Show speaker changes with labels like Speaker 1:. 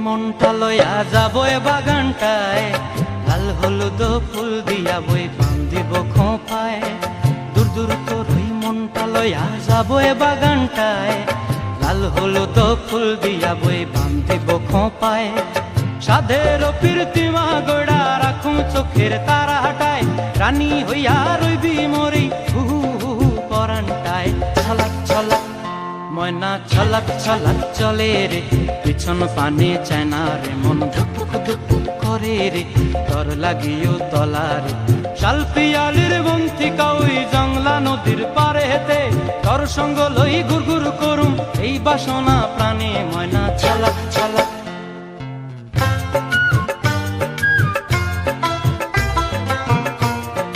Speaker 1: মনটা লইয়া যাবো এ বাগানটায়, লাল হলুদ ফুল দিয়া বই বান্ধিব খোঁপায়। দূর দূর তোর ওই মনটা লইয়া যাবো এ বাগানটায়, লাল হলুদ ফুল দিয়া বই বান্ধিব খোঁপায়। সাধের প্রীতিমা গোড়া রাখুম চোখের তারা হাটায়, রানী হইয়া রইবি মরি পরানটায়। ছলাক ছলাক ময়না ছলাক ছলাক চলে রে, পিছন পানে চায় না রে, মন ধুপুক ধুপুক করে রে, তর লাগিও তলারে। শাল পিয়ালির বন্তিকা ওই জংলা নদীর পারে হেতে, তর সঙ্গ লই ঘুর ঘুর করুম এই বাসনা প্রাণে। ময়না ছলাক ছলাক